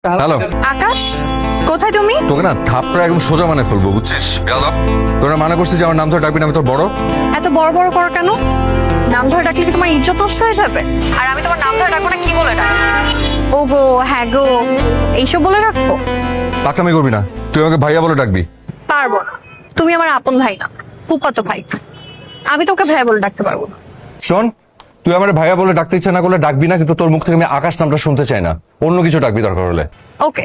Hello আকাশ, কোথায় তুমি? তোকে না থাপড়া একদম সোজা মানে ফেলবো, বুঝছিস? তোরা মানা করছিস যে আমার নাম ধরে ডাকবি না, আমি তোর বড়। এত বড় বড় করো কেন? নাম ধরে ডাকলে কি তোমার ইজ্জত নষ্ট হয়ে যাবে? আর আমি তোমার নাম ধরে ডাকবো না, কি বলে ডাকবো? ও গো, হ্যাঁ গো, এইসব বলে রাখবো? পাকামি করবি না, তুই আমাকে ভাইয়া বলে ডাকবি। পারবো না, তুমি আমার আপন ভাই না, ফুফাতো ভাই। আমি তোকে ভাইয়া বলে ডাকতে পারবো না। শোন, তুই আমার ভাইয়া বলে ডাকতে ইচ্ছা না করলে ডাকবি না, কিন্তু তোর মুখ থেকে আমি আকাশ নামটা শুনতে চাই না। অন্য কিছু ডাকবি দরকার হলে। ওকে,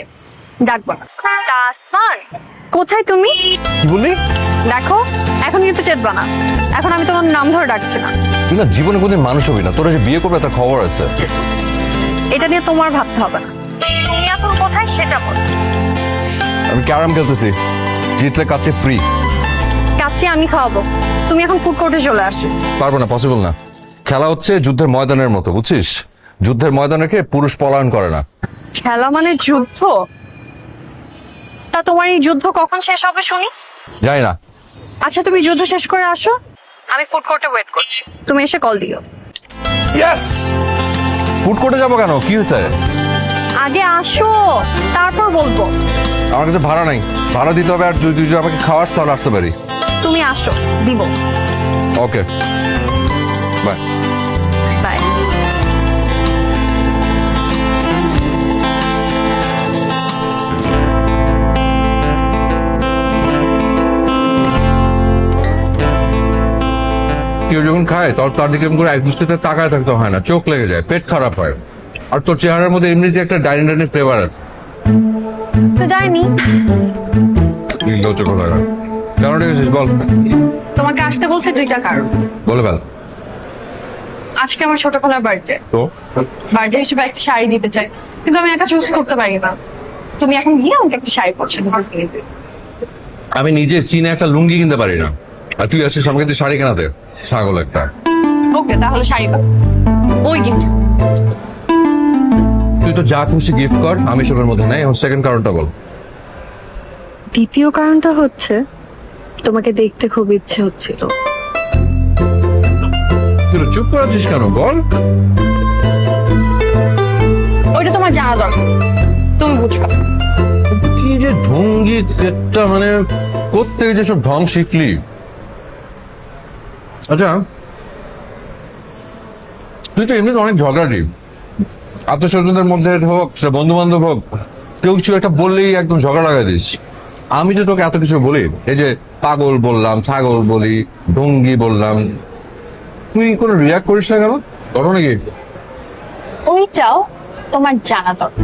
ডাকবো না। তাসমান, কোথায় তুমি? কি বললি? দেখো, এখন কিন্তু চেতবা না। এখন আমি তোমার নাম ধরে ডাকছি না। তুই না জীবনে কোনদিন মানুষ হবি না, তোরা যে বিয়ে করবে তার খবর আছে। এটা নিয়ে তোমার ভাবতে হবে না। তুমি এখন কোথায় সেটা বল। আমি ক্যারাম খেলতেছি, জিতলে কাছে ফ্রি। কাচ্চি আমি খাওয়াবো, তুমি এখন ফুড কোর্টে চলে আসো। পারবো না, পসিবল না। খেলা হচ্ছে যুদ্ধের ময়দানের মতো, বুঝছিস? যুদ্ধের ময়দান রেখে পুরুষ পলায়ন করে না। খেলা মানে যুদ্ধ? তা তোমার এই যুদ্ধ কখন শেষ হবে শুনি? যাই না। আচ্ছা, তুমি যুদ্ধ শেষ করে আসো, আমি ফুড কোর্টে ওয়েট করছি। তুমি এসে কল দিও। ইয়েস! ফুড কোর্টে যাবো কেন, কি হয়েছে? আগে আসো, তারপর বলবো। আমার কাছে ভাড়া নাই, ভাড়া দিতে হবে। আর তুই যদি আমাকে খাওয়াস তাহলে আসতে পারি। তুমি আসো, দিব। ওকে, বাই। বাই। কেউ যখন খায় তার দিকে এরকম করে এক দৃষ্টিতে তাকায় থাকতে হয় না, চোখ লেগে যায়, পেট খারাপ হয়। আর তোর চেহারার মধ্যে এমনিতে একটা ডাইনি ফ্লেভার আছে। তো যাইনি। নির্লজ্জ কোথাকার। কেন ডেকেছিস বল? তোমাকে আসতে বলছে দুইটা কারণ। বলে ফেল। আজকে আমার ছোট খালার বার্থডে। তো বার্থডে হিসেবে একটা শাড়ি দিতে চাই, কিন্তু আমি একা চুজ করতে পারি না। তুমি এখন গিয়ে আমাকে একটা শাড়ি পছন্দ করে কিনে দিও। আমি নিজে চীনে একটা লুঙ্গি কিনতে পারি না, আর তুই আসিস আমাকে তুই শাড়ি কেনাতে? ছাগল একটা। ওকে, তাহলে শাড়ি পাবো। ওই গিফট। তুই তো যা খুশি গিফট কর, আমি সবের মধ্যে নাই। এখন সেকেন্ড কারণটা বল। দ্বিতীয় কারণটা হচ্ছে তোমাকে দেখতে খুব ইচ্ছে হচ্ছিল। তুই তো চুপ করে আছিস কেন, বল। ওইটা তোমার জানা দরকার, তুমি বুঝবা। কি যে ঢঙ্গি একটা, মানে কোত্থেকে যে সব ঢং শিখলি। আচ্ছা, তুই তো এমনিতে অনেক ঝগড়াটি। আত্মস্বজনদের মধ্যে হোক, সে বন্ধু বান্ধব হোক, কেউ কিছু একটা বললেই একদম ঝগড়া লাগাই দিস। আমি যে তোকে এত কিছু বলি, এই যে পাগল বললাম, ছাগল বলি, ঢঙ্গি বললাম, তুই কোনো রিয়াক্ট করিস না কেন? করো নাকি? ওইটাও তোমার জানা দরকার।